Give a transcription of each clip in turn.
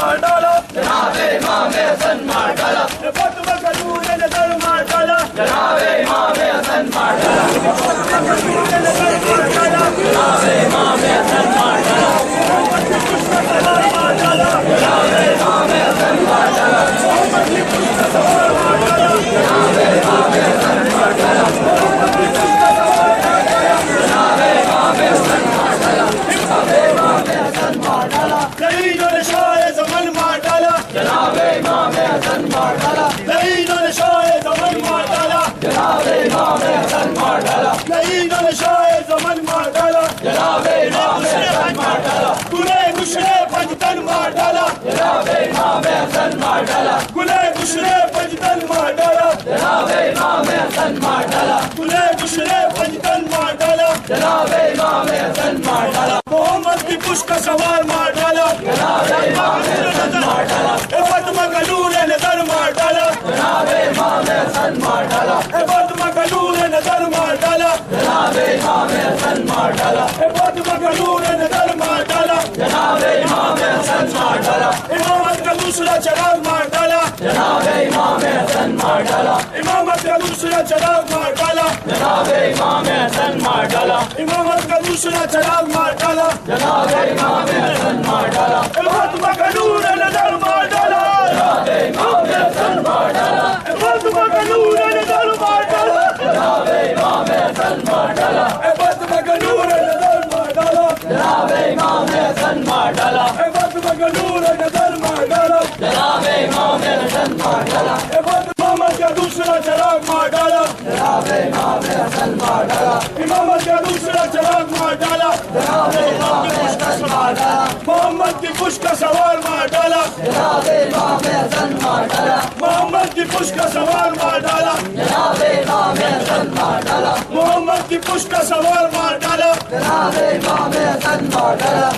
مار ڈالا، جناب امام حسن مار ڈالا، فاطمہ کا نور نظر مار ڈالا، جناب امام حسن مار ڈالا، فاطمہ کا نور نظر مار ڈالا، جناب امام حسن مار ڈالا، محمد کی پشت کا سوار مار ڈالا، جناب امام حسن مار ڈالا، محمد کی پشت کا سوار مار ڈالا، جناب امام حسن مار ڈالا، محمد کی پشت کا سوار مار ڈالا، جناب امام حسن مار ڈالا، جناب امام حسن مار ڈالا، لعینوں نے شاہ زمن مار ڈالا، جناب امام حسن مار ڈالا، لعینوں نے شاہ زمن مار ڈالا، جناب امام حسن مار ڈالا، لعینوں نے شاہ زمن مار ڈالا، جناب امام حسن مار ڈالا، گلے گشرے پنجتن مار ڈالا، جناب امام حسن مار ڈالا، گلے گشرے پنجتن مار ڈالا، جناب امام حسن مار ڈالا، گلے گشرے پنجتن مار ڈالا، جناب امام حسن مار ڈالا، محمد کی پشت کا سوار مار ڈالا، جناب امام حسن مار ڈالا، فاطمہ کا نور نظر مار ڈالا، جناب امام حسن مار ڈالا، فاطمہ کا نور نظر مار ڈالا، جناب امام حسن مار ڈالا، فاطمہ کا نور نظر مار ڈالا، جناب امام حسن مار ڈالا، امامت کا دوسرا چراغ مار ڈالا، جناب امام حسن مار ڈالا، امامت کا دوسرا چراغ مار ڈالا، جناب امام حسن مار ڈالا، امامت کا دوسرا چراغ مار ڈالا، جناب امام حسن مار ڈالا، فاطمہ کا نور نظر مار ڈالا، جناب امام حسن مار ڈالا، فاطمہ کا نور نظر مار ڈالا، جناب امام حسن مار ڈالا، فاطمہ کا نور نظر مار ڈالا، جناب امام حسن مار ڈالا، فاطمہ کا نور نظر مار ڈالا، جناب امام حسن مار ڈالا، امامت کا دوسرا چراغ مار ڈالا، جناب امام حسن مار ڈالا، امامت کا دوسرا چراغ مار ڈالا، جناب امام حسن مار ڈالا، محمد کی پشت کا سوار مار ڈالا، جناب امام حسن مار ڈالا، محمد کی پشت کا سوار مار ڈالا، جناب امام حسن مار ڈالا، محمد کی پشت کا سوار مار ڈالا، جناب امام حسن مار ڈالا،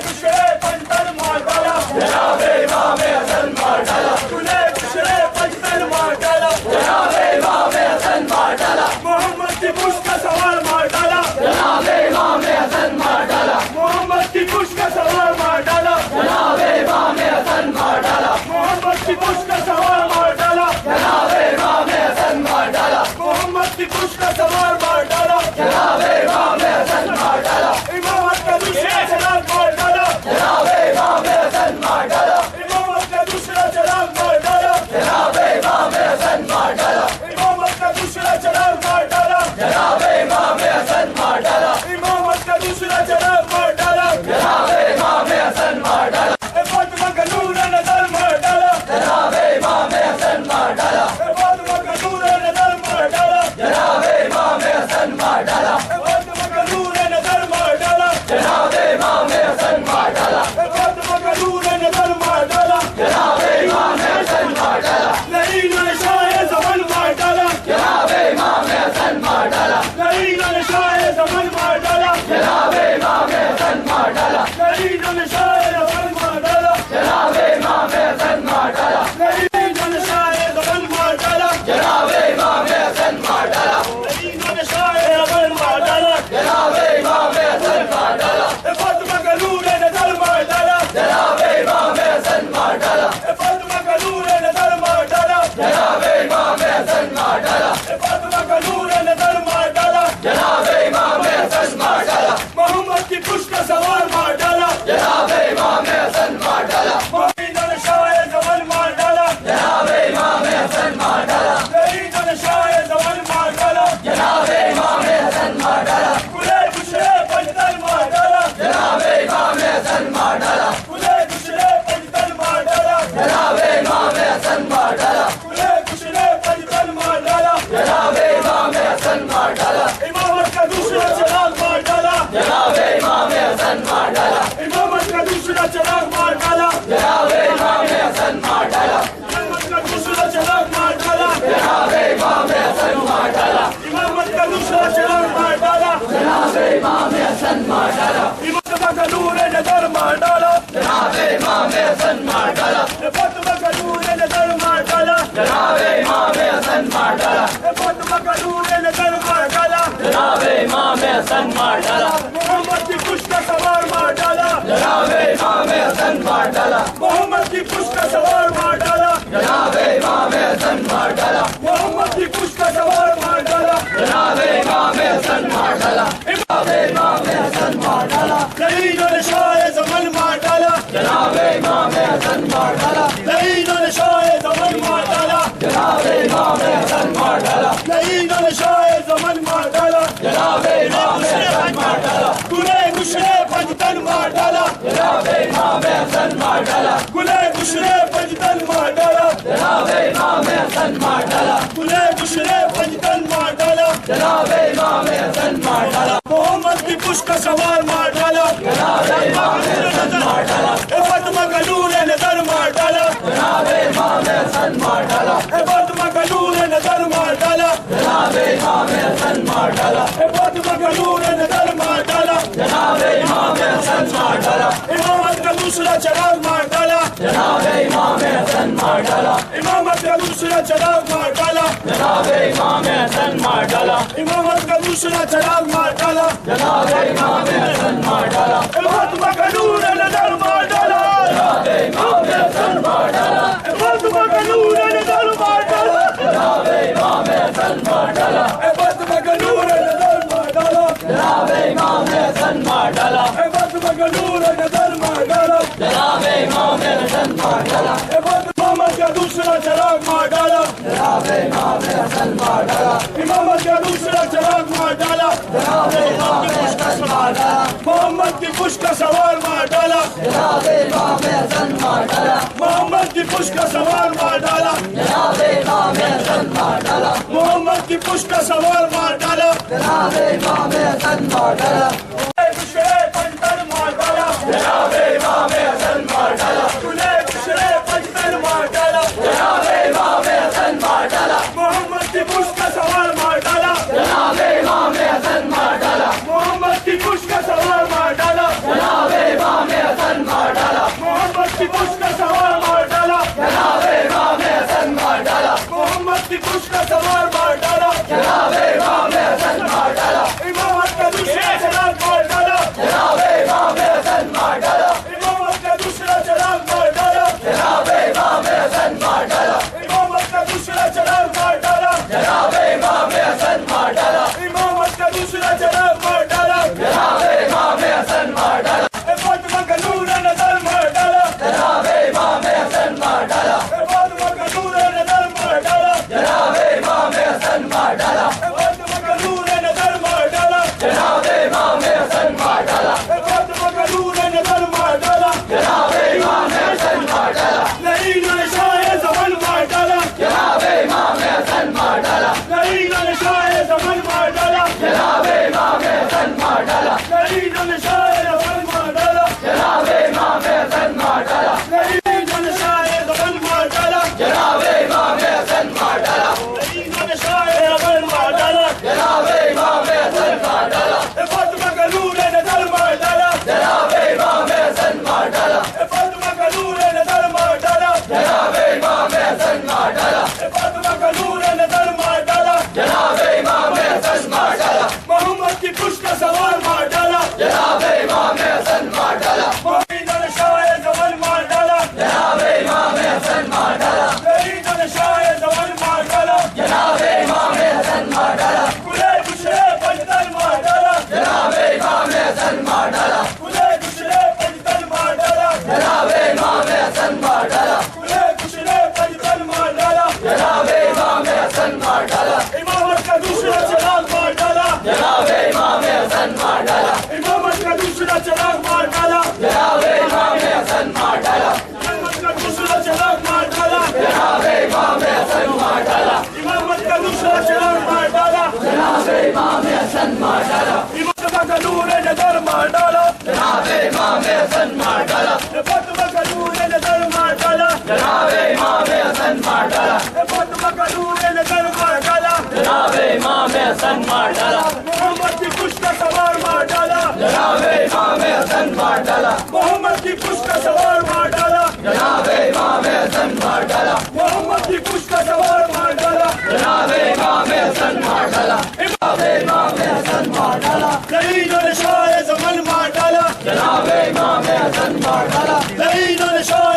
گشرے پنجتن مار ڈالا، جناب امام حسن مار ڈالا، گلے گشرے پنجتن مار ڈالا، جناب امام حسن مار ڈالا، محمد کی پشت کا سوار مار ڈالا، جناب امام حسن مار ڈالا، محمد کی پشت کا سوار مار ڈالا، جناب امام حسن مار ڈالا، محمد کی پشت کا سوار مار ڈالا، جناب امام حسن مار ڈالا، محمد کی پشت کا سوار مار ڈالا، جناب امام حسن مار ڈالا، امامت کا دوسرا چراغ مار ڈالا، جناب امام حسن مار ڈالا، امامت کا دوسرا چراغ مار ڈالا، جناب امام حسن مار ڈالا، امامت کا دوسرا چراغ مار ڈالا، جناب امام حسن مار ڈالا، امامت کا دوسرا چراغ مار ڈالا، جناب امام حسن مار ڈالا، فاطمہ کا نور نظر مار ڈالا، جناب امام حسن مار ڈالا، فاطمہ کا نور نظر مار ڈالا، جناب امام حسن مار ڈالا، فاطمہ کا نور نظر مار ڈالا، جناب امام حسن مار ڈالا، فاطمہ کا نور نظر مار ڈالا، جناب امام حسن مار ڈالا، لعینوں نے شاہ زمن مار ڈالا، جناب امام حسن مار ڈالا، لعینوں نے شاہ زمن مار ڈالا، جناب امام حسن مار ڈالا، لعینوں نے شاہ زمن مار ڈالا، جناب امام حسن مار ڈالا، لعینوں نے شاہ زمن مار ڈالا، جناب امام حسن مار ڈالا، لعینوں نے شاہ زمن مار ڈالا، جناب امام حسن مار ڈالا، فاطمہ کا نور نظر مار ڈالا، جناب امام حسن مار ڈالا، فاطمہ کا نور نظر مار ڈالا، جناب امام حسن مار ڈالا، فاطمہ کا نور نظر مار ڈالا، جناب امام حسن مار ڈالا، محمد کی پشت کا سوار مار ڈالا، جناب امام حسن مار ڈالا، لعینوں نے شاہ زمن مار ڈالا، جناب امام حسن مار ڈالا، لعینوں نے شاہ زمن مار ڈالا، جناب امام حسن مار ڈالا، گلے گشرے پنجتن مار ڈالا، جناب امام حسن مار ڈالا، گلے گشرے پنجتن مار ڈالا، جناب امام حسن مار ڈالا، گلے گشرے پنجتن مار ڈالا، جناب امام حسن مار ڈالا، امامت کا دوسرا چراغ مار ڈالا، جناب امام حسن مار ڈالا، امامت کا دوسرا چراغ مار ڈالا، جناب امام حسن مار ڈالا، امامت کا دوسرا چراغ مار ڈالا، جناب امام حسن مار ڈالا، امامت کا دوسرا چراغ مار ڈالا، جناب امام حسن مار ڈالا، مجتبیٰ کا نور نظر مار ڈالا، جناب امام حسن مار ڈالا، فاطمہ کا نور نظر مار ڈالا، جناب امام حسن مار ڈالا، فاطمہ کا نور نظر مار ڈالا، جناب امام حسن مار ڈالا، محمد کی پشت کا سوار مار ڈالا، جناب امام حسن مار ڈالا، ڈالا، محمد کی پشت کا سوار مار ڈالا، جناب امام حسن مار ڈالا، محمد کی پشت کا سوار مار ڈالا، جناب امام حسن مار ڈالا، جناب امام حسن مار ڈالا، لعین اور شاہ زمن مار ڈالا، جناب امام حسن مار ڈالا، لعین اور شاہ زمن مار ڈالا، جناب امام حسن مار ڈالا، لعین اور شاہ زمن مار ڈالا، جناب امام حسن مار ڈالا، گلے گشرے پنجتن مار ڈالا، جناب امام حسن مار ڈالا، گلے گشرے پنجتن مار ڈالا، جناب امام حسن مار ڈالا، گلے گشرے پنجتن مار ڈالا، جناب امام حسن مار ڈالا، محمد کی پشت کا سوار مار ڈالا، جناب امام حسن مار ڈالا، فاطمہ کا نور نظر مار ڈالا، جناب امام حسن مار ڈالا، فاطمہ کا نور نظر مار ڈالا، جناب امام حسن مار ڈالا، فاطمہ کا نور نظر مار ڈالا، جناب امام حسن مار ڈالا، امامت کا دوسرا چراغ مار ڈالا، جناب امام حسن مار ڈالا، امامت کا دوسرا چراغ مار ڈالا، جناب امام حسن مار ڈالا، امامت کا دوسرا چراغ مار ڈالا، جناب امام حسن مار ڈالا، فاطمہ کا نور نظر مار ڈالا، جناب امام حسن مار ڈالا، فاطمہ کا نور نظر مار ڈالا، جناب امام حسن مار ڈالا، فاطمہ کا نور نظر مار ڈالا، جناب امام حسن مار ڈالا، فاطمہ کا نور نظر مار ڈالا، جناب امام حسن مار ڈالا، امامت کا دوسرا چراغ مار ڈالا، جناب امام حسن مار ڈالا، امامت کا دوسرا چراغ مار ڈالا، جناب امام حسن مار ڈالا، محمد کی پشت کا سوار مار ڈالا، جناب امام حسن مار ڈالا، محمد کی پشت کا سوار مار ڈالا، جناب امام حسن مار ڈالا، محمد کی پشت کا سوار مار ڈالا، جناب امام حسن مار ڈالا، گشرے پنجتن مار ڈالا، جناب امام حسن مار ڈالا، گلے گشرے پنجتن مار ڈالا، جناب امام حسن مار ڈالا، محمد کی پشت کا سوار مار ڈالا، جناب امام حسن مار ڈالا، محمد کی پشت کا سوار مار ڈالا، جناب امام حسن مار ڈالا، محمد کی پشت کا سوار مار ڈالا، جناب امام حسن مار ڈالا، محمد کی پشت کا سوار مار ڈالا، جناب امام حسن مار ڈالا، امامت کا دوسرا چراغ مار ڈالا، جناب امام حسن مار ڈالا، امامت کا دوسرا چراغ مار ڈالا، جناب امام حسن مار ڈالا، امامت کا دوسرا چراغ مار ڈالا، جناب امام حسن مار ڈالا، امامت کا دوسرا چراغ مار ڈالا، جناب امام حسن مار ڈالا، فاطمہ کا نور نظر مار ڈالا، جناب امام حسن مار ڈالا، فاطمہ کا نور نظر مار ڈالا، جناب امام حسن مار ڈالا، فاطمہ کا نور نظر مار ڈالا، جناب امام حسن مار ڈالا، فاطمہ کا نور نظر مار ڈالا، جناب امام حسن مار ڈالا، لعین اور شاہ زمن مار ڈالا، جناب امام حسن مار ڈالا، لعین اور شاہ زمن مار ڈالا، جناب امام حسن مار ڈالا، لعین اور شاہ زمن مار ڈالا، جناب امام حسن مار ڈالا، لعین اور شاہ زمن مار ڈالا، جناب امام حسن مار ڈالا، لعین اور شاہ زمن مار ڈالا، جناب امام حسن مار ڈالا، فاطمہ کا نور نظر مار ڈالا، جناب امام حسن مار ڈالا، فاطمہ کا نور نظر مار ڈالا، جناب امام حسن مار ڈالا، فاطمہ کا نور نظر مار ڈالا، جناب امام حسن مار ڈالا، محمد کی پشت کا سوار مار ڈالا، جناب امام حسن مار ڈالا، لعین اور شاہ زمن مار ڈالا، جناب امام حسن مار ڈالا، لعین اور شاہ زمن مار ڈالا، جناب امام حسن مار ڈالا، گلے گشرے پنجتن مار ڈالا، جناب امام حسن مار ڈالا، گلے گشرے پنجتن مار ڈالا، جناب امام حسن مار ڈالا، گلے گشرے پنجتن مار ڈالا، جناب امام حسن مار ڈالا، امامت کا دوسرا چراغ مار ڈالا، جناب امام حسن مار ڈالا، امامت کا دوسرا چراغ مار ڈالا، جناب امام حسن مار ڈالا، امامت کا دوسرا چراغ مار ڈالا، جناب امام حسن مار ڈالا، امامت کا دوسرا چراغ مار ڈالا، جناب امام حسن مار ڈالا، فاطمہ کا نور نظر مار ڈالا، جناب امام حسن مار ڈالا، فاطمہ کا نور نظر مار ڈالا، جناب امام حسن مار ڈالا، فاطمہ کا نور نظر مار ڈالا، جناب امام حسن مار ڈالا، محمد کی پشت کا سوار مار ڈالا، جناب امام حسن مار ڈالا، محمد کی پشت کا سوار مار ڈالا، جناب امام حسن مار ڈالا، محمد کی پشت کا سوار مار ڈالا، جناب امام حسن مار ڈالا، جناب امام حسن مار ڈالا، لعین اور شاہ زمن مار ڈالا، جناب امام حسن مار ڈالا، لعین اور شاہ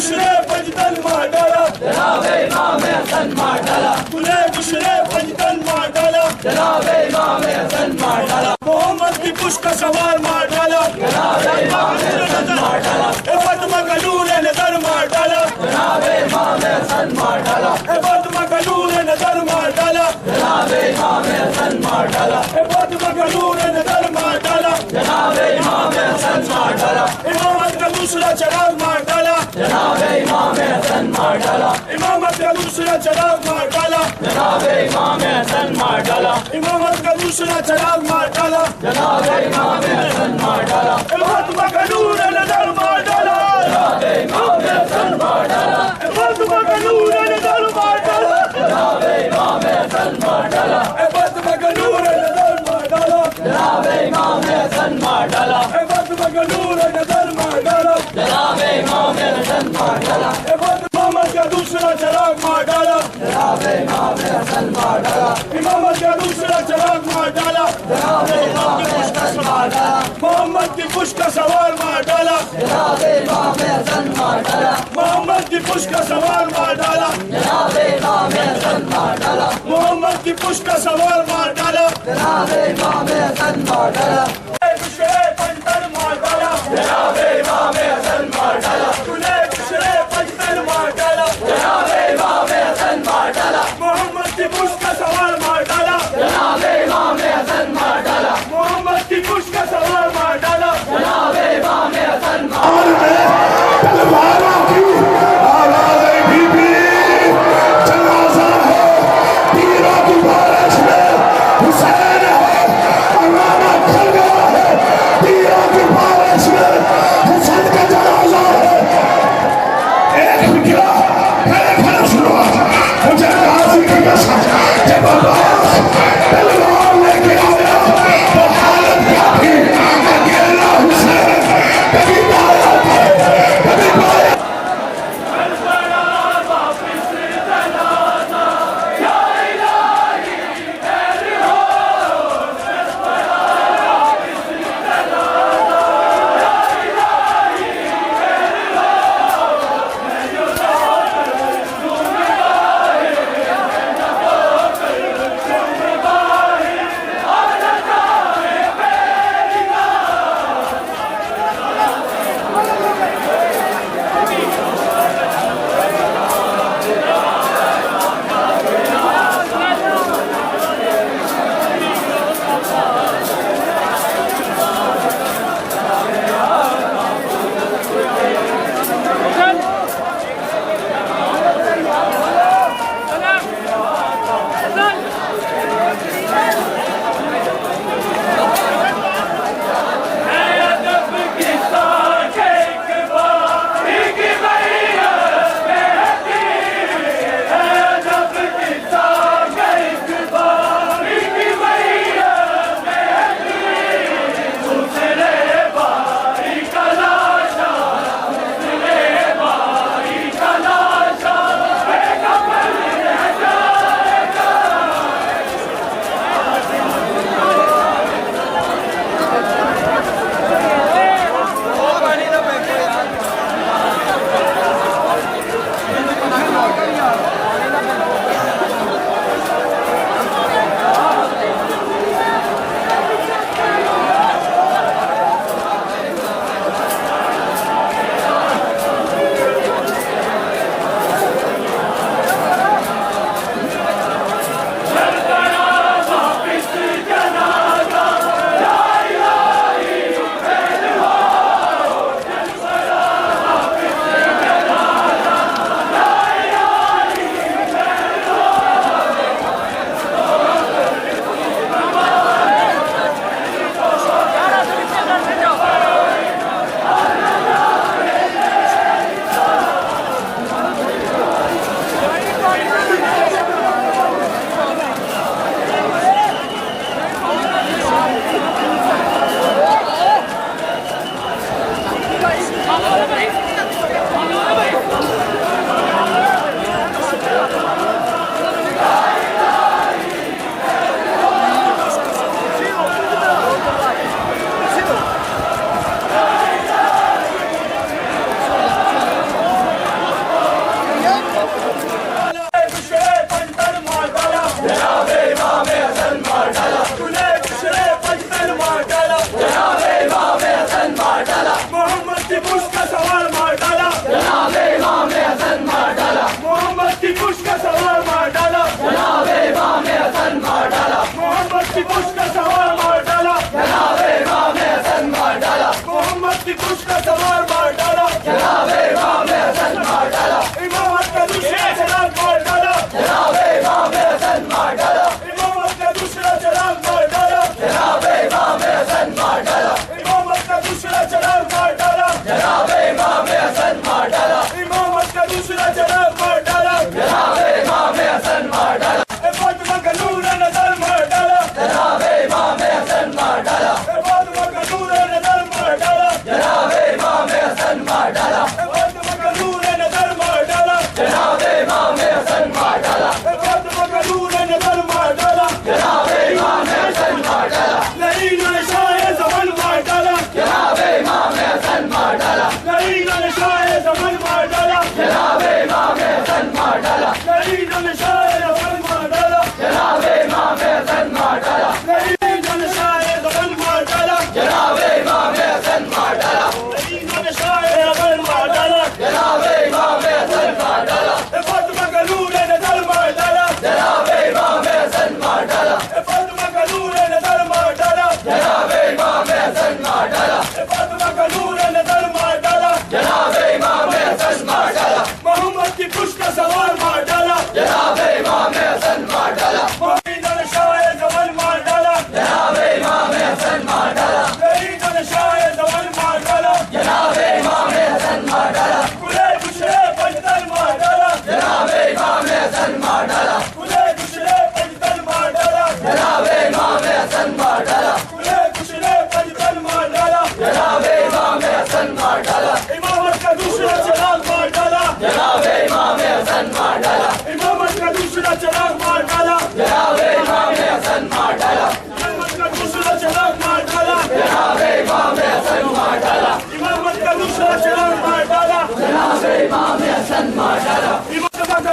گشرے پنجتن مار ڈالا جناب امام حسن مار ڈالا تلے گشرے پنجتن مار ڈالا جناب امام حسن مار ڈالا محمد کی پشت کا سوار مار ڈالا جناب امام حسن مار ڈالا فاطمہ کا نور نظر مار ڈالا جناب امام حسن مار ڈالا فاطمہ کا نور نظر مار ڈالا جناب امام حسن مار ڈالا فاطمہ کا نور نظر مار ڈالا جناب امام حسن مار ڈالا امامت کا دوسرا چراغ مار ڈالا جناب امام حسن مار ڈالا امامت کا دوسرا چراغ مار ڈالا جناب امام حسن مار ڈالا امامت کا دوسرا چراغ مار ڈالا جناب امام حسن مار ڈالا فاطمہ کا نور نظر مار ڈالا جناب امام حسن مار ڈالا فاطمہ کا نور نظر مار ڈالا جناب امام حسن مار ڈالا فاطمہ کا نور نظر مار ڈالا جناب امام حسن مار ڈالا فاطمہ کا نور نظر مار ڈالا جناب امام حسن مار ڈالا امامت کا دوسرا چراغ مار ڈالا جناب امام حسن مار ڈالا امامت کا دوسرا چراغ مار ڈالا جناب امام حسن مار ڈالا محمد کی پشت کا سوار مار ڈالا جناب امام حسن مار ڈالا محمد کی پشت کا سوار مار ڈالا جناب امام حسن مار ڈالا محمد کی پشت کا سوار مار ڈالا جناب امام حسن مار ڈالا گشرے پنجتن مار ڈالا جناب امام حسن مار ڈالا تلے گشرے پنجتن مار ڈالا جناب امام حسن مار ڈالا محمد کی پشت کا سوار مار ڈالا جناب امام حسن مار ڈالا محمد کی پشت کا سوار مار ڈالا جناب امام حسن مار تلواروں کی آوازیں بھی جنازہ ہے تیروں کی بارش میں حسین ہے امامہ کھل گیا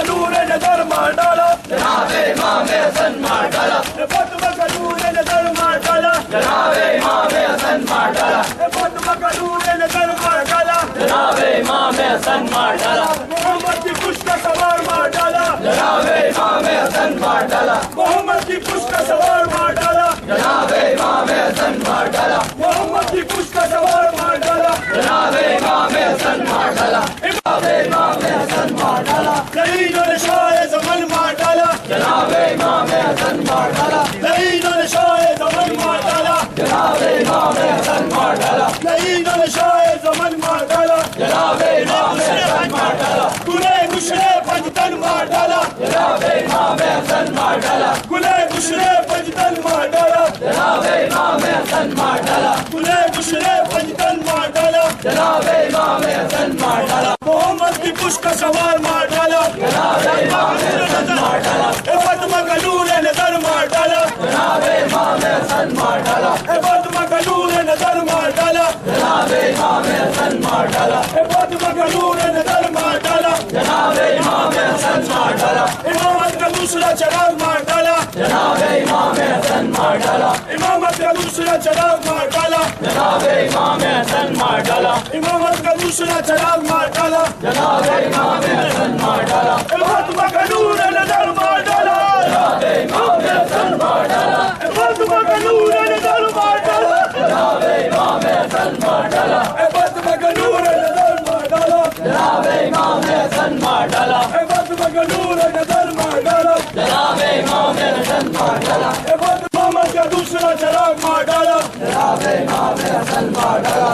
نور نظر مار ڈالا جناب امام حسن مار ڈالا فاطمہ کا نور نظر مار ڈالا جناب امام حسن مار ڈالا فاطمہ کا نور نظر مار ڈالا جناب امام حسن مار ڈالا محمد کی پشت کا سوار مار ڈالا جناب امام حسن مار ڈالا محمد کی پشت کا سوار مار ڈالا جناب امام حسن مار ڈالا محمد کی پشت کا سوار مار ڈالا جناب امام حسن مار ڈالا جناب امام حسن مار ڈالا لعین شاہ زمن مار ڈالا جناب امام حسن مار ڈالا لعین شاہ زمن مار ڈالا جناب امام حسن مار ڈالا لعین شاہ زمن مار ڈالا جناب امام حسن مار ڈالا گلے گشرے پنجتن مار ڈالا جناب امام حسن مار ڈالا گلے گشرے پنجتن مار ڈالا جناب امام حسن مار ڈالا گلے گشرے پنجتن مار ڈالا جناب امام حسن مار ڈالا محمد کی پشت کا سوار مار ڈالا جناب امام حسن مار ڈالا فاطمہ کا نور نظر مار ڈالا جناب امام حسن مار ڈالا فاطمہ کا نور نظر مار ڈالا جناب امام حسن مار ڈالا فاطمہ کا نور نظر مار ڈالا جناب امام حسن مار ڈالا امامت کا دوسرا چراغ مار ڈالا جناب امام حسن مار ڈالا امامت کا دوسرا چراغ مار ڈالا جناب امام حسن مار ڈالا امامت کا دوسرا چراغ مار ڈالا جناب امام حسن مار ڈالا فاطمہ کا نور نظر مار ڈالا جناب امام حسن مار ڈالا فاطمہ کا نور نظر مار ڈالا جناب امام حسن مار ڈالا فاطمہ کا نور نظر مار ڈالا جناب امام حسن مار ڈالا فاطمہ کا نور نظر مار ڈالا جناب امام حسن مار ڈالا امامت کا دوسرا چراغ مار ڈالا جناب امام حسن مار ڈالا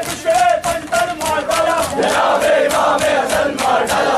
گشرے پنجتن مار ڈالا جناب امام حسن مار ڈالا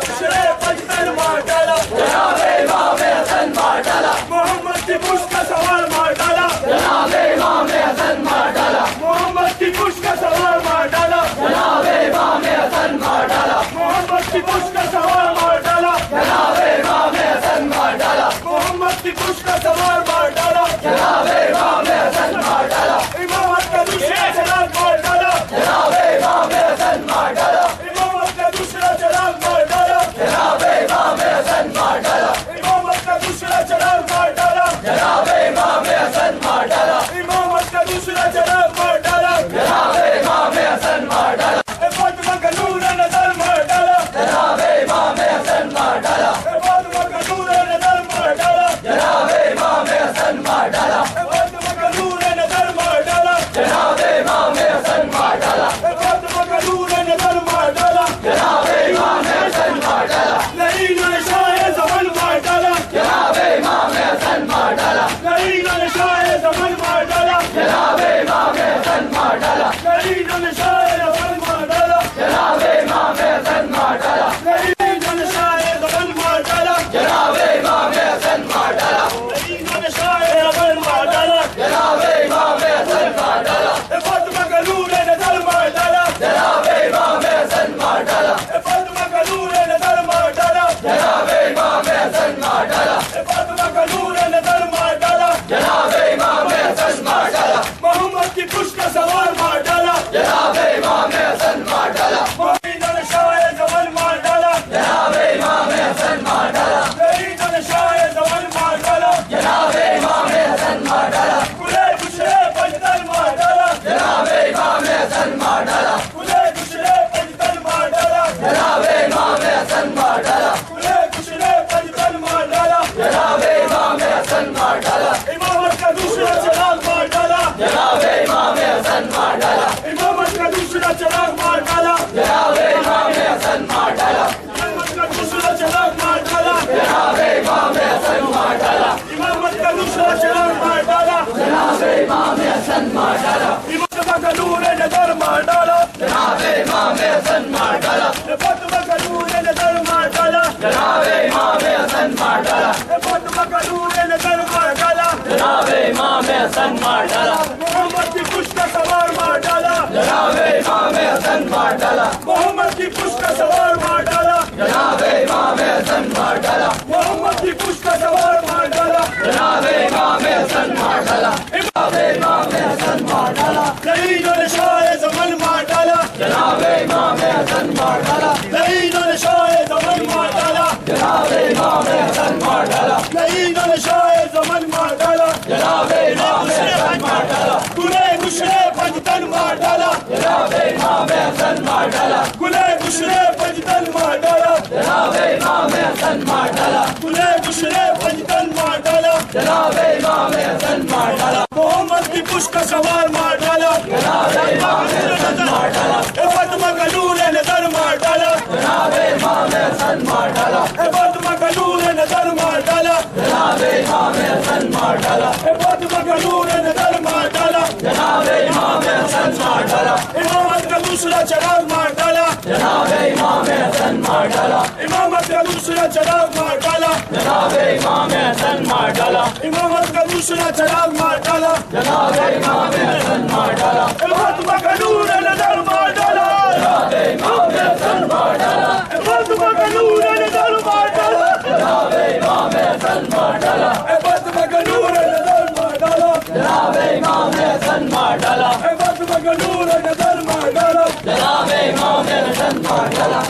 گشرے پنجتن مار ڈالا جناب امام حسن مار ڈالا محمد کی پشت کا سوار مار ڈالا جناب امام حسن مار ڈالا محمد کی پشت کا سوار مار ڈالا جناب امام حسن مار ڈالا محمد کی پشت کا سوار مار ڈالا جناب امام حسن مار ڈالا محمد کی پشت کا سوار مار ڈالا جناب امام حسن مار ڈالا امامت کا دوسرا چراغ مار ڈالا جناب امام حسن مار ڈالا امامت کا دوسرا چراغ مار ڈالا جناب امام حسن مار ڈالا امامت کا دوسرا چراغ مار ڈالا جناب امام حسن مار ڈالا امامت کا دوسرا چراغ مار ڈالا جناب امام حسن مار ڈالا فاطمہ کا نور نظر مار ڈالا جناب امام حسن مار ڈالا فاطمہ کا نور نظر مار ڈالا جناب امام حسن مار ڈالا فاطمہ کا نور نظر مار ڈالا جناب امام حسن مار ڈالا فاطمہ کا نور نظر مار ڈالا جناب امام حسن مار ڈالا لعین شاہ زمن مار ڈالا جناب امام حسن مار ڈالا لعین شاہ زمن مار ڈالا جناب امام حسن مار ڈالا لعین شاہ زمن مار ڈالا جناب امام حسن مار ڈالا لعین شاہ زمن مار ڈالا جناب امام حسن مار ڈالا لعین شاہ زمن مار ڈالا جناب امام حسن مار ڈالا فاطمہ کا نور نظر مار ڈالا جناب امام حسن مار ڈالا فاطمہ کا نور نظر مار ڈالا جناب امام حسن مار ڈالا فاطمہ کا نور نظر مار ڈالا جناب امام حسن مار ڈالا محمد کی پشت کا سوار مار ڈالا جناب امام حسن مار ڈالا لعین شاہ زمن مار ڈالا جناب امام حسن مار ڈالا لعین شاہ زمن مار ڈالا جناب امام حسن مار ڈالا گلے گشرے پنجتن مار ڈالا جناب امام حسن مار ڈالا گلے گشرے پنجتن مار ڈالا جناب امام حسن مار ڈالا گلے گشرے پنجتن مار ڈالا جناب امام حسن مار ڈالا امامت کا دوسرا چراغ مار ڈالا جناب امام حسن مار ڈالا امامت کا دوسرا چراغ مار ڈالا جناب امام حسن مار ڈالا امامت کا دوسرا چراغ مار ڈالا جناب امام حسن مار ڈالا امامت کا دوسرا چراغ مار ڈالا جناب امام حسن مار ڈالا مجتبیٰ کا نور نظر مار ڈالا جناب امام حسن مار ڈالا فاطمہ کا نور نظر مار ڈالا جناب امام حسن مار ڈالا فاطمہ کا نور نظر مار ڈالا جناب امام حسن مار ڈالا محمد کی پشت کا سوار مار ڈالا جناب امام حسن مار ڈالا محمد کی پشت کا سوار مار ڈالا جناب امام حسن مار ڈالا محمد کی پشت کا سوار مار ڈالا جناب امام حسن مار ڈالا جناب امام حسن مار ڈالا لعین شاہ زمن مار ڈالا جناب امام حسن مار ڈالا لعین شاہ زمن مار ڈالا گشرے پنجتن مار ڈالا جناب امام حسن مار ڈالا گلے گشرے پنجتن مار ڈالا جناب امام حسن مار ڈالا محمد کی پشت کا سوار مار ڈالا جناب امام حسن مار ڈالا فاطمہ کا نور نظر مار ڈالا جناب امام حسن مار ڈالا فاطمہ کا نور نظر مار ڈالا جناب امام حسن مار ڈالا فاطمہ کا نور نظر مار ڈالا جناب امام حسن مار ڈالا امامت کا دوسرا چراغ مار ڈالا جناب امام حسن مار ڈالا امامت کا دوسرا چراغ مار ڈالا جناب امام حسن مار ڈالا امامت کا دوسرا چراغ مار ڈالا جناب امام حسن مار ڈالا فاطمہ کا نور نظر مار ڈالا جناب امام حسن مار ڈالا فاطمہ کا نور نظر مار ڈالا جناب امام حسن مار ڈالا فاطمہ کا نور نظر مار ڈالا جناب امام حسن مار ڈالا فاطمہ کا نور نظر مار ڈالا جناب امام حسن مار ڈالا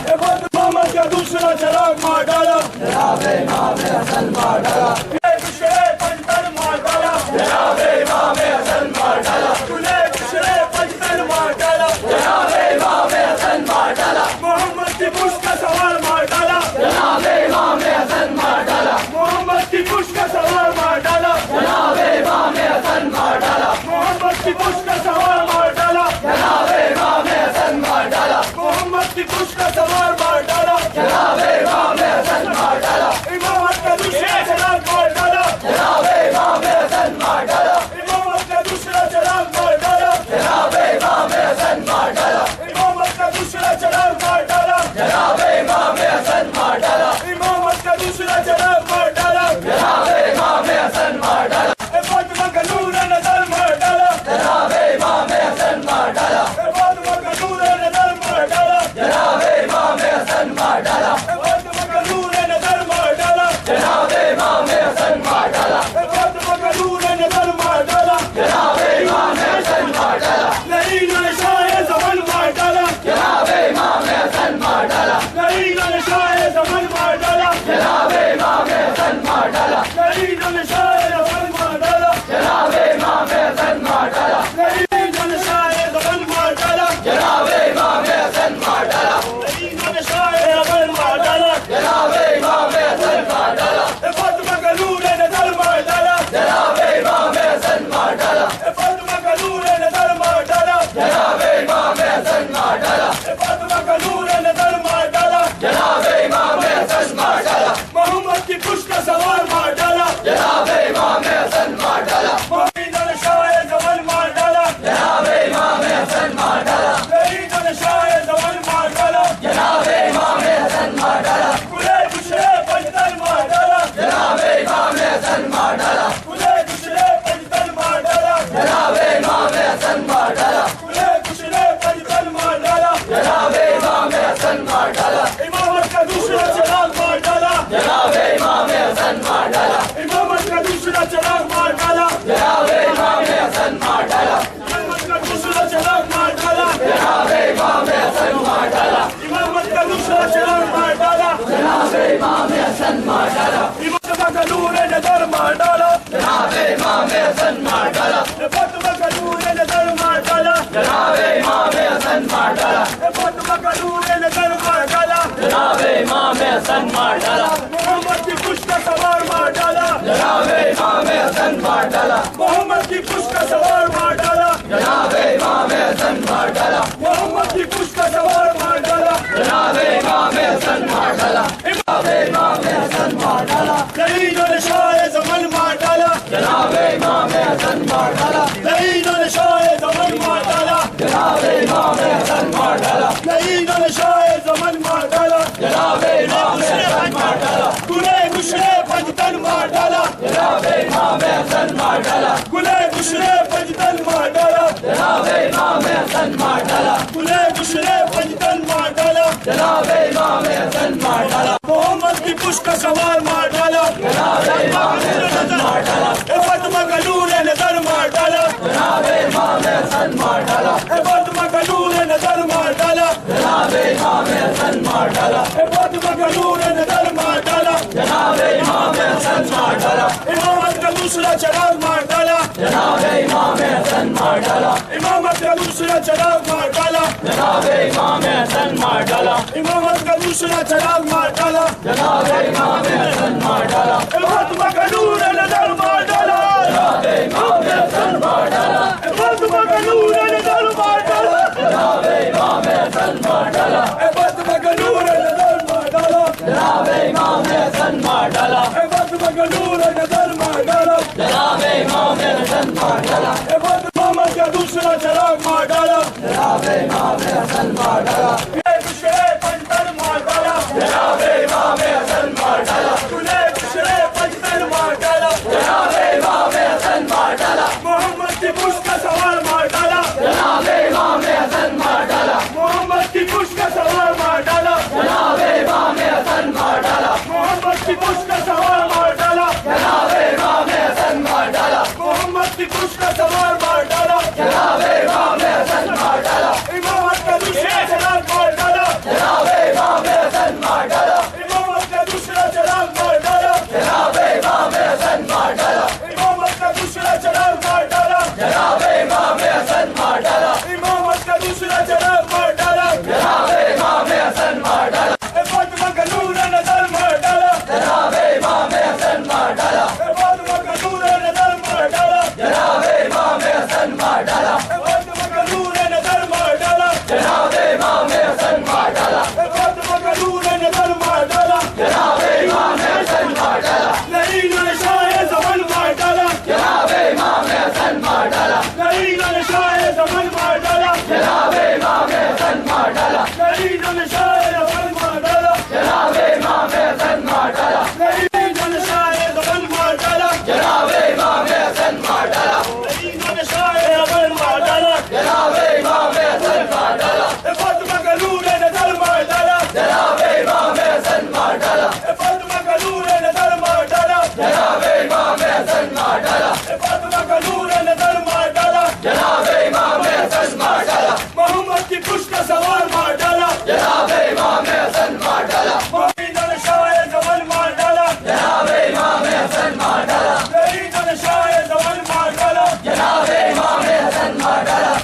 محمد کا دوسرا چراغ مار ڈالا جناب امام حسن مار ڈالا گشرے پنجتن مار ڈالا جناب امام حسن مار ڈالا گلے گشرے پنجتن مار ڈالا جناب امام حسن مار ڈالا محمد کی پشت کا سوار مار ڈالا جناب امام حسن مار ڈالا محمد کی پشت کا سوار مار ڈالا جناب امام حسن مار ڈالا محمد کی پشت کا سوار مار ڈالا جناب امام حسن مار ڈالا محمد کی پشت کا سوار مار ڈالا جناب امام حسن مار ڈالا امامت کا دوسرا چراغ مار ڈالا جناب امام حسن مار ڈالا امامت کا دوسرا چراغ مار ڈالا جناب امام حسن مار ڈالا امامت کا دوسرا چراغ مار ڈالا جناب امام حسن مار ڈالا امامت کا دوسرا چراغ مار ڈالا جناب امام حسن مار ڈالا فاطمہ کا نور نظر مار ڈالا جناب امام حسن مار ڈالا فاطمہ کا نور نظر مار ڈالا جناب امام حسن مار ڈالا فاطمہ کا نور نظر مار ڈالا جناب امام حسن مار ڈالا فاطمہ کا نور نظر مار ڈالا جناب امام حسن مار ڈالا نہیں شاہ زمن مار ڈالا جناب امام حسن مار ڈالا نہیں شاہ زمن مار ڈالا جناب امام حسن مار ڈالا نہیں شاہ زمن مار ڈالا جناب امام حسن مار ڈالا نہیں شاہ زمن مار ڈالا جناب امام حسن مار ڈالا نہیں شاہ زمن مار ڈالا جناب امام حسن مار ڈالا فاطمہ کا نور نظر مار ڈالا جناب امام حسن مار ڈالا فاطمہ کا نور نظر مار ڈالا جناب امام حسن مار ڈالا فاطمہ کا نور نظر مار ڈالا جناب امام حسن مار ڈالا محمد کی پشت کا سوار مار ڈالا جناب امام حسن مار ڈالا نہیں شاہ زمن مار ڈالا جناب امام حسن مار ڈالا نہیں شاہ زمن مار ڈالا جناب امام حسن مار ڈالا گلے گشرے پنجتن مار ڈالا جناب امام حسن مار ڈالا گلے گشرے پنجتن مار ڈالا جناب امام حسن مار ڈالا گلے گشرے پنجتن مار ڈالا جناب امام حسن مار ڈالا امامت کا دوسرا چراغ مار ڈالا جناب امام حسن مار ڈالا امامت کا دوسرا چراغ مار ڈالا جناب امام حسن مار ڈالا امامت کا دوسرا چراغ مار ڈالا جناب امام حسن مار ڈالا امامت کا دوسرا چراغ مار ڈالا جناب امام حسن مار ڈالا فاطمہ کا نور نظر مار ڈالا جناب امام حسن مار ڈالا فاطمہ کا نور نظر مار ڈالا جناب امام حسن مار ڈالا فاطمہ کا نور نظر مار ڈالا جناب امام حسن مار ڈالا محمد کی پشت کا سوار مار ڈالا جناب امام حسن مار ڈالا محمد کی پشت کا سوار مار ڈالا جناب امام حسن مار ڈالا محمد کی پشت کا سوار مار ڈالا جناب امام حسن مار ڈالا جناب امام حسن مار ڈالا نہیں شاہ زمن مار ڈالا جناب امام حسن مار ڈالا نہیں شاہ زمن مار ڈالا جناب امام حسن مار ڈالا نہیں شاہ زمن مار ڈالا جناب امام حسن مار ڈالا گلے گشرے پنجتن مار ڈالا جناب امام حسن مار ڈالا گلے گشرے پنجتن مار ڈالا جناب امام حسن مار ڈالا گلے گشرے پنجتن مار ڈالا جناب امام حسن مار ڈالا محمد کی پشت کا سوار مار ڈالا جناب امام حسن مار ڈالا فاطمہ کا نور نظر مار ڈالا جناب امام حسن مار ڈالا فاطمہ کا نور نظر مار ڈالا جناب امام حسن مار ڈالا فاطمہ کا نور نظر مار ڈالا جناب امام حسن مار ڈالا امامت کا دوسرا چراغ مار ڈالا جناب امام حسن مار ڈالا امامت کا دوسرا دوسرا چراغ مار ڈالا، جناب امام حسن مار ڈالا، امامت کا دوسرا چراغ مار ڈالا، جناب امام حسن مار ڈالا، فاطمہ کا نور نظر مار ڈالا، جناب امام حسن مار ڈالا، فاطمہ کا نور نظر مار ڈالا، جناب امام حسن مار ڈالا، فاطمہ کا نور نظر مار ڈالا، جناب امام حسن مار ڈالا، فاطمہ کا نور نظر مار ڈالا، جناب امام حسن مار ڈالا، امامت کا دوسرا چراغ مار ڈالا، جناب امام حسن مار ڈالا، دوسرے پنجتن مار ڈالا، جناب امام حسن مار ڈالا، دوسرے پنجتن مار ڈالا، جناب امام حسن مار ڈالا، محمد کی پشت کا سوار مار ڈالا، جناب امام حسن مار ڈالا، محمد کی پشت کا سوار مار ڈالا، جناب امام حسن مار ڈالا، محمد کی پشت کا سوار مار ڈالا، جناب امام حسن مار ڈالا، محمد کی پشت کا سوار مار ڈالا، جناب امام حسن مار ڈالا، امامت کا دوسرا چراغ مار ڈالا، جناب امام حسن مار ڈالا، امامت کا دوسرا چراغ مار ڈالا، جناب امام حسن مار ڈالا، امامت کا دوسرا چراغ مار ڈالا، جناب امام حسن مار ڈالا، امامت کا دوسرا چراغ مار ڈالا، جناب امام حسن مار ڈالا، فاطمہ کا نور نظر مار ڈالا، جناب امام حسن مار ڈالا، فاطمہ کا نور نظر مار ڈالا، جناب امام حسن مار ڈالا، فاطمہ کا نور نظر مار ڈالا، جناب امام حسن مار ڈالا، فاطمہ کا نور نظر مار ڈالا، جناب امام حسن مار ڈالا، نہیں شاہ زمن مار ڈالا، جناب امام حسن مار ڈالا، نہیں شاہ زمن مار ڈالا، جناب امام حسن مار ڈالا، نہیں شاہ زمن مار ڈالا، جناب امام حسن مار ڈالا، نہیں شاہ زمن مار ڈالا، جناب امام حسن مار ڈالا، نہیں شاہ زمن مار ڈالا، جناب امام حسن مار ڈالا، فاطمہ کا نور نظر مار ڈالا، جناب امام حسن مار ڈالا، فاطمہ کا نور نظر مار ڈالا، جناب امام حسن مار ڈالا، فاطمہ کا نور نظر مار ڈالا، جناب امام حسن مار ڈالا، محمد کی پشت کا سوار مار ڈالا، جناب امام حسن مار ڈالا، نہیں شاہ زمن مار ڈالا، جناب امام حسن مار ڈالا، نہیں شاہ زمن مار ڈالا، جناب امام حسن مار ڈالا،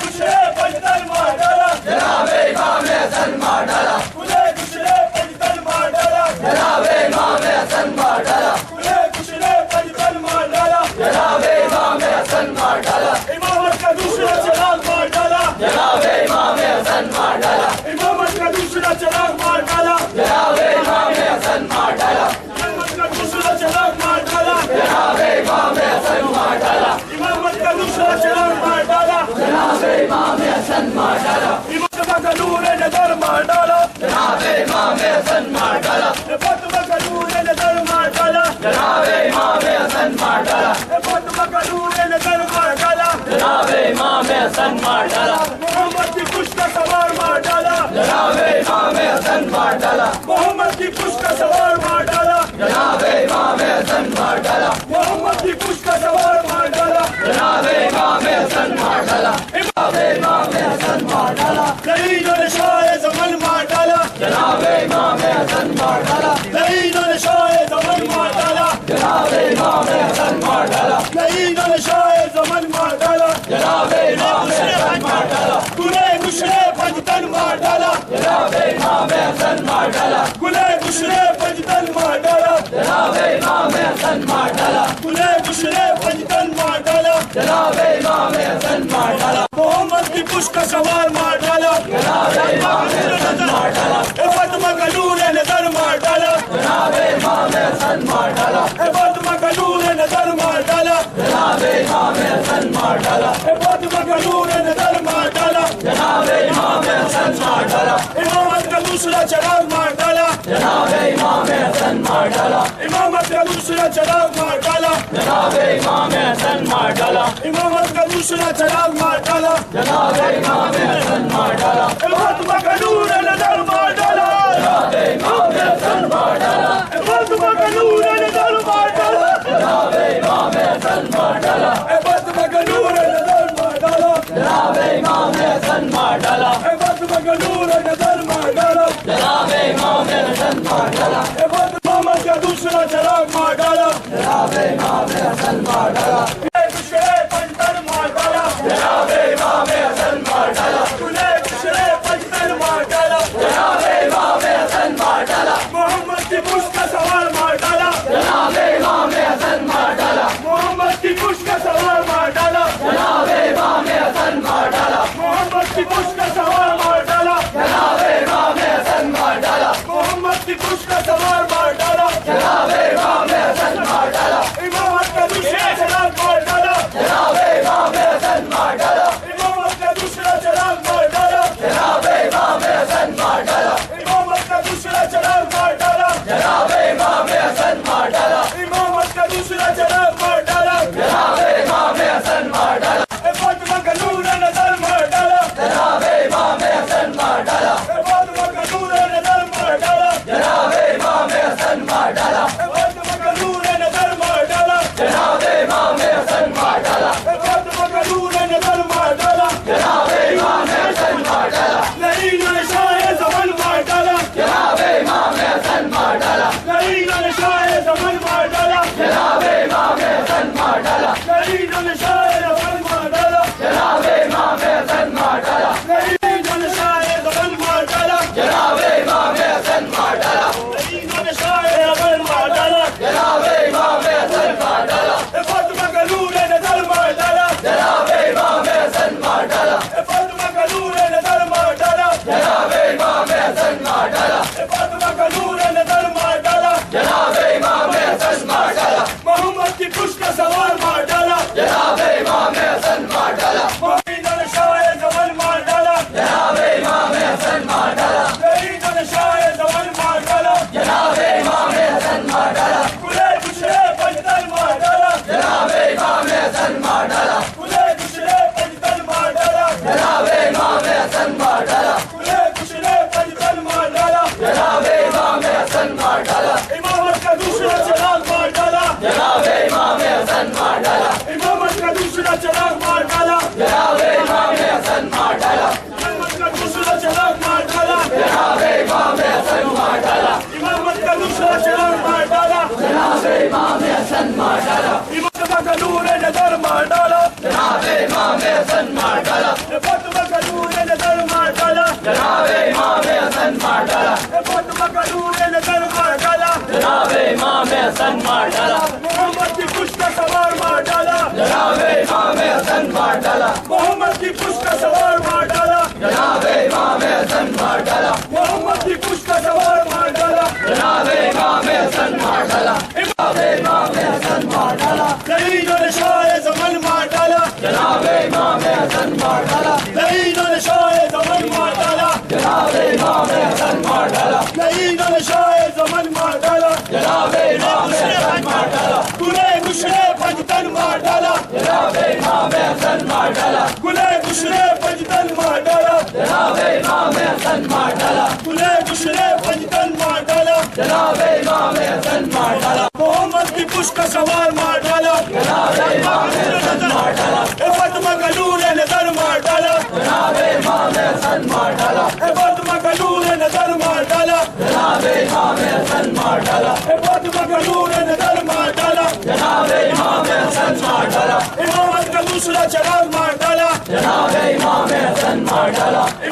دوسرے پنجتن مار ڈالا، جناب امام حسن مار ڈالا، دوسرے پنجتن مار ڈالا، جناب امام حسن مار ڈالا، دوسرے پنجتن مار ڈالا، جناب امام حسن مار ڈالا، امامت کا دوسرا چراغ مار ڈالا، جناب امام حسن مار ڈالا، امامت کا دوسرا چراغ مار ڈالا، جناب امام حسن مار ڈالا، امامت کا دوسرا چراغ مار ڈالا، جناب امام حسن مار ڈالا، امامت کا دوسرا چراغ مار ڈالا، جناب امام حسن مار ڈالا، فاطمہ کا نور نظر مار ڈالا، جناب امام حسن مار ڈالا، فاطمہ کا نور نظر مار ڈالا، جناب امام حسن مار ڈالا، فاطمہ کا نور نظر مار ڈالا، جناب امام حسن مار ڈالا، محمد کی پشت کا سوار مار ڈالا، جناب امام حسن مار ڈالا، محمد کی پشت کا سوار مار ڈالا، جناب امام حسن مار ڈالا، محمد کی پشت کا سوار مار ڈالا، جناب امام حسن مار ڈالا، جناب امام حسن مار ڈالا، نہیں شاہ زمن مار ڈالا، جناب امام حسن مار ڈالا، نہیں شاہ زمن مار ڈالا، جناب امام حسن مار ڈالا، نہیں شاہ زمن مار ڈالا، جناب امام حسن مار ڈالا، دوسرے پنجتن مار ڈالا، جناب امام حسن مار ڈالا، دوسرے پنجتن مار ڈالا، جناب امام حسن مار ڈالا، دوسرے پنجتن مار ڈالا، جناب امام حسن مار ڈالا، محمد کی پشت کا سوار مار ڈالا، جناب امام حسن مار ڈالا، فاطمہ کا نور نظر مار ڈالا، جناب امام حسن مار ڈالا، فاطمہ کا نور نظر مار ڈالا، جناب امام حسن مار ڈالا، فاطمہ کا نور نظر مار ڈالا، جناب امام حسن مار ڈالا، امامت کا دوسرا چراغ مار ڈالا، جناب امام حسن مار ڈالا، امامت کا دوسرا چراغ مار ڈالا، جناب امام حسن مار ڈالا، امامت کا دوسرا چراغ مار ڈالا، جناب امام حسن مار ڈالا، فاطمہ کا نور نظر مار ڈالا، جناب امام حسن مار ڈالا، فاطمہ کا نور نظر مار ڈالا، جناب امام حسن مار ڈالا، فاطمہ کا نور نظر مار ڈالا، جناب امام حسن مار ڈالا، فاطمہ کا نور نظر مار ڈالا، جناب امام حسن مار ڈالا، امامت کا دوسرا چراغ مار ڈالا، جناب امام حسن مار ڈالا، دوسرے پنجتن مار ڈالا، جناب امام حسن کی پشت کا سوار مار ڈالا، جناب امام حسن مار ڈالا، محمد کی پشت کا سوار مار ڈالا، جناب امام حسن مار ڈالا، امامت کا دوسرا چراغ مار ڈالا، جناب امام حسن مار ڈالا، امامت کا دوسرا چراغ مار ڈالا، جناب امام حسن مار ڈالا، امامت کا دوسرا چراغ مار ڈالا، جناب امام حسن مار ڈالا، امامت کا دوسرا چراغ مار ڈالا، جناب امام حسن مار ڈالا، فاطمہ کا نور نظر مار ڈالا، جناب امام حسن مار ڈالا، فاطمہ کا نور نظر مار ڈالا، جناب امام حسن مار ڈالا، فاطمہ کا نور نظر مار ڈالا، جناب امام حسن مار ڈالا، فاطمہ کا نور نظر مار ڈالا، جناب امام حسن مار ڈالا، نہیں شاہ زمن مار ڈالا، جناب امام حسن مار ڈالا، نہیں شاہ زمن مار ڈالا، جناب امام حسن مار ڈالا، نہیں شاہ زمن مار ڈالا، جناب امام حسن مار ڈالا، نہیں شاہ زمن مار ڈالا، جناب امام حسن مار ڈالا، نہیں شاہ زمن مار ڈالا، جناب امام حسن مار ڈالا، فاطمہ کا نور نظر مار ڈالا، جناب امام حسن مار ڈالا، فاطمہ کا نور نظر مار ڈالا، جناب امام حسن مار ڈالا، فاطمہ کا نور نظر مار ڈالا، جناب امام حسن مار ڈالا، محمد کی پشت کا سوار مار ڈالا، جناب امام حسن مار ڈالا، نہیں شاہ زمن مار ڈالا، جناب امام حسن مار ڈالا، نہیں شاہ زمن مار ڈالا، جناب امام حسن مار ڈالا، کلے دوسرے پنجتن مار ڈالا، جناب امام حسن مار ڈالا، کلے دوسرے پنجتن مار ڈالا، جناب امام حسن مار ڈالا، کلے دوسرے پنجتن مار ڈالا، جناب امام حسن مار ڈالا، امامت کا دوسرا چراغ مار ڈالا، جناب امام حسن مار ڈالا، امامت کا دوسرا چراغ مار ڈالا، جناب امام حسن مار ڈالا، امامت کا دوسرا چراغ مار ڈالا، جناب امام حسن مار ڈالا، امامت کا دوسرا چراغ مار ڈالا، جناب امام حسن مار ڈالا، فاطمہ کا نور نظر مار ڈالا، جناب امام حسن مار ڈالا، فاطمہ کا نور نظر مار ڈالا، جناب امام حسن مار ڈالا، فاطمہ کا نور نظر مار ڈالا، جناب امام حسن مار ڈالا، محمد کی پشت کا سوار مار ڈالا، جناب امام حسن مار ڈالا، محمد کی پشت کا سوار مار ڈالا، جناب امام حسن مار ڈالا، محمد کی پشت کا سوار مار ڈالا، جناب امام حسن مار ڈالا، جناب امام حسن مار ڈالا، نہیں شاہ زمن مار ڈالا، جناب امام حسن مار ڈالا، نہیں شاہ زمن مار ڈالا، جناب امام حسن مار ڈالا، نہیں شاہ زمن مار ڈالا، جناب امام حسن مار ڈالا، گلے گشرے پنجتن مار ڈالا، جناب امام حسن مار ڈالا، گلے گشرے پنجتن مار ڈالا، جناب امام حسن مار ڈالا، گلے گشرے پنجتن مار ڈالا، جناب امام حسن مار ڈالا، محمد کی پشت کا سوار مار ڈالا، جناب امام حسن مار ڈالا، فاطمہ کا نور نظر مار ڈالا، جناب امام حسن مار ڈالا، فاطمہ کا نور نظر مار ڈالا، جناب امام حسن مار ڈالا، فاطمہ کا نور نظر مار ڈالا، جناب امام حسن مار ڈالا، امامت کا دوسرا چراغ مار ڈالا، جناب امام حسن مار ڈالا،